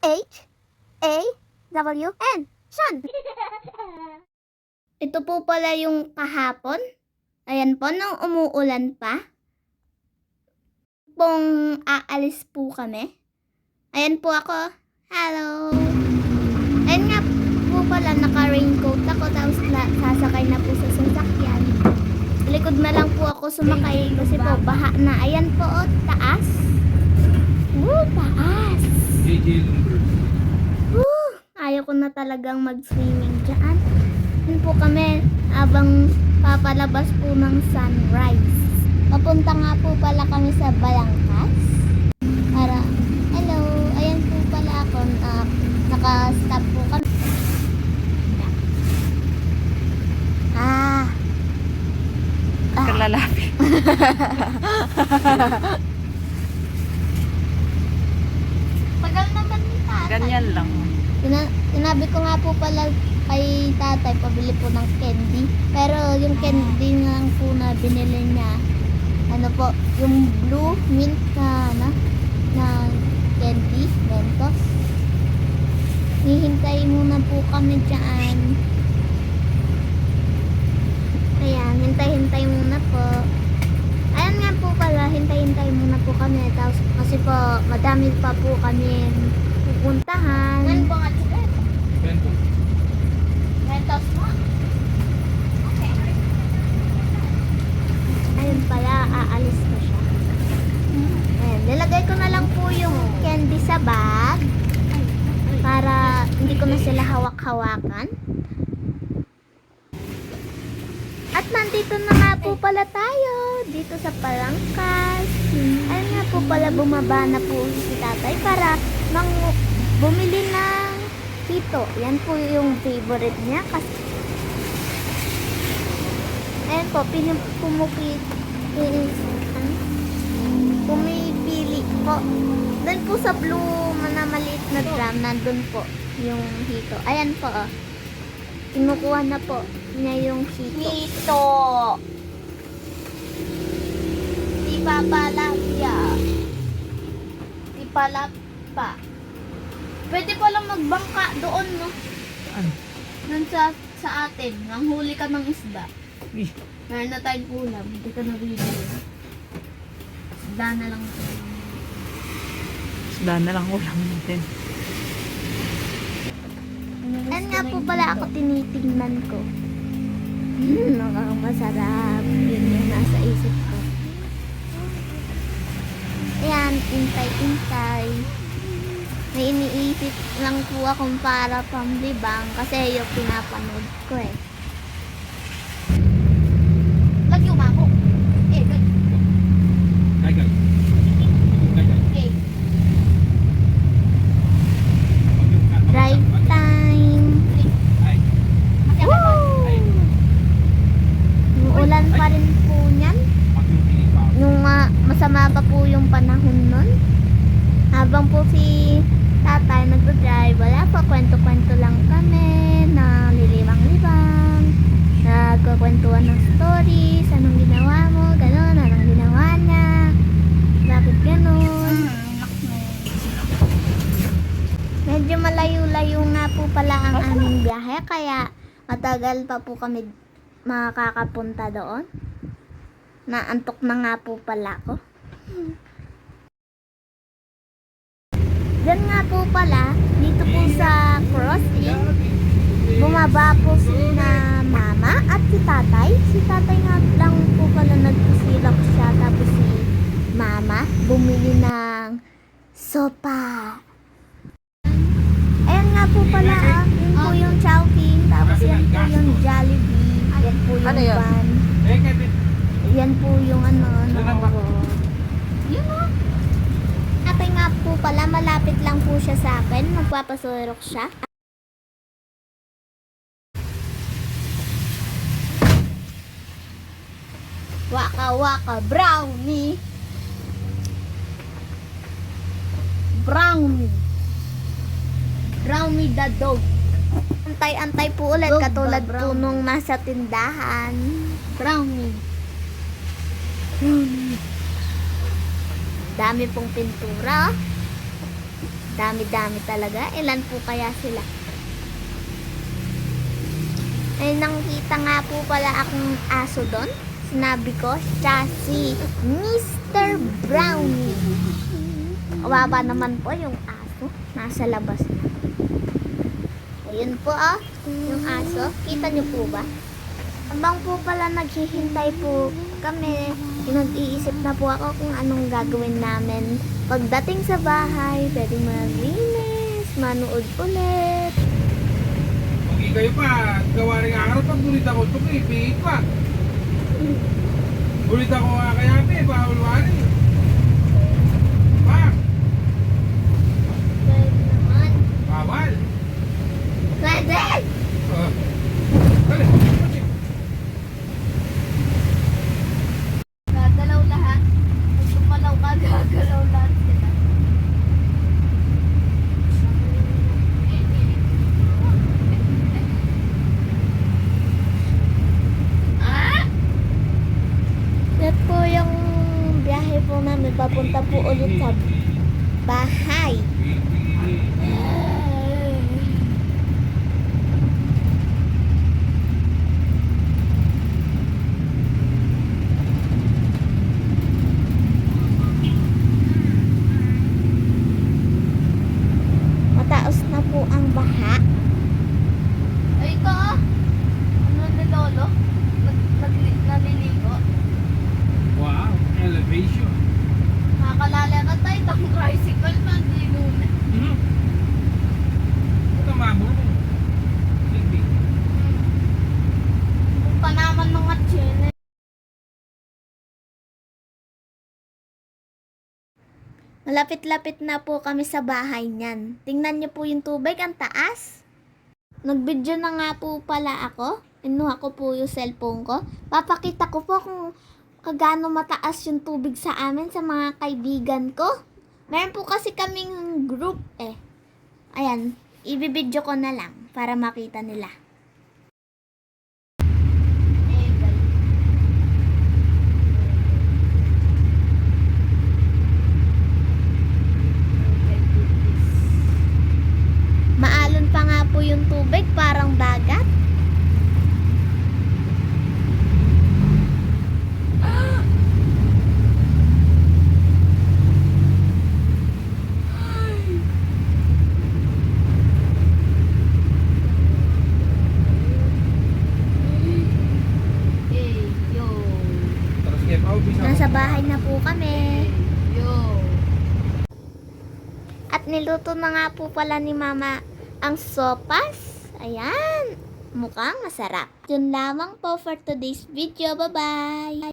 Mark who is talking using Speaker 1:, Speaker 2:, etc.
Speaker 1: S-H-A-W-N. Sun. Ito po pala yung kahapon. Ayan po, nung umuulan pa. Pong aalis po kami. Ayan po ako. Hello. Ayan nga po pala, naka-raincoat ako. Tapos sasakay na po sa sasakyan. Likod na lang po ako sumakay kasi po baha na. Ayan po, oh, taas. Woo, taas. Woo, ayaw ko na talagang mag-swimming dyan. Yun po kami habang papalabas po ng sunrise. Papunta nga po pala kami sa Balangkas. Para, hello, ayan po pala ako. Naka-stop po kami.
Speaker 2: Kalalapit.
Speaker 1: Tagal naman ni tatay.
Speaker 2: Ganyan lang.
Speaker 1: Sinabi ko nga po pala kay tatay, pabili po ng candy. Pero yung candy lang po na binili niya, ano po, yung blue mint na candy, Mentos. Hihintay muna po kami dyan. Ayan, hintay-hintay muna po. Ayan nga po pala, hintay-hintay muna po kami. Tapos, kasi po, madami pa po kami pupuntahan. Ano po nga sila? Mentos mo? Okay. Ayun pala, aalis na siya. Ayan, nilagay ko na lang po yung candy sa bag para hindi ko na sila hawak-hawakan. At nandito na nga po pala tayo dito sa Balangkas. Ayun nga po pala, bumaba na po si tatay para bumili ng hito. Yan po yung favorite niya. Kasi ayun po, pumipili po. Doon po sa blue na maliit na drum, nandun po yung hito. Ayan po, oh. Kinukuha na po niya yung hito. Hito! Di papalapya. Di palapa. Pwede palang magbangka doon, no?
Speaker 2: Ano?
Speaker 1: Doon sa atin. Nanghuli ka ng isda. Meron na tayong ulam. Hindi ka nabibili. Isda na lang.
Speaker 2: Isda na lang ulam natin.
Speaker 1: Yan nga po pala ako tinitingnan ko. Masarap. Yun yung nasa isip ko. Ayan, intay-intay. May iniisip lang po akong para pamlibang kasi yung pinapanood ko eh. Lagi umako. Okay. Drive time. Woo! Yung ulan pa rin po niyan. Yung masama pa po yung panahon nun. Habang po si tatay nagdodrive, wala pa, kwento-kwento lang kami na lilibang-libang. Nagkakwentuhan ng stories, anong ginawa mo, gano'n, anong ginawa niya, bakit gano'n. Medyo malayo-layo nga po pala ang aming biyahe, kaya matagal pa po kami makakapunta doon. Naantok na nga po pala ako. Diyan nga po pala, dito po sa crossing, bumaba po sina mama at si tatay. Si tatay nga lang po pala nagpusilak siya, tapos si mama bumili ng sopa. Ayan nga po pala, yun po yung Chowking, tapos yan po yung Jollibee, yan po yung van. Yan po yung yun o. Tatay nga po pala, malapit lang po siya sa akin, magpapasurok siya. Waka waka brownie. Brownie the dog. Antay-antay po ulit, katulad po nung nasa tindahan. Brownie. Dami pong pintura. Dami-dami talaga. Ilan po kaya sila? Ay, nakita nga po pala akong aso doon. Sinabi ko, siya si Mr. Brownie. Kawawa naman po yung aso. Nasa labas na. Ayun po yung aso. Kita niyo po ba? Abang po pala naghihintay po kami. Nag-iisip na po ako kung anong gagawin namin. Pagdating sa bahay, pwede maglinis, manood ulit.
Speaker 3: Pagi kayo pa, gawa rin araw pag gulit ako ito, ipiit pa. Gulit ako nga kaya, bawal wali. Pa,
Speaker 1: Pwede naman.
Speaker 3: bawal.
Speaker 1: Pwede!
Speaker 3: Dali.
Speaker 1: Gagalaw lahat. Pag sumalaw ka, gagalaw lahat sila. Yan po yung biyahe po namin. Papunta po ulit sa bahay. Mataos na po ang baha. Ay, ito ano ni Lolo? Naliligo.
Speaker 3: Wow, elevation.
Speaker 1: Nakakalala ka tayo. Itong tricycle man. Linunan.
Speaker 3: Ito maburo. Sige.
Speaker 1: Kung pa naman mga chile. Malapit-lapit na po kami sa bahay niyan. Tingnan niyo po yung tubig, ang taas. Nag-video na nga po pala ako. Inuha ko po yung cellphone ko. Papakita ko po kung kagano mataas yung tubig sa amin sa mga kaibigan ko. Meron po kasi kaming group eh. Ayan, ibibidyo ko na lang para makita nila. Maalon pa nga po yung tubig, parang dagat.
Speaker 3: Tapos kaya pa, bisa
Speaker 1: Nasa bahay na po kami. At niluto na nga po pala ni Mama ang sopas. Ayan. Mukhang masarap. Yun lamang po for today's video. Bye-bye.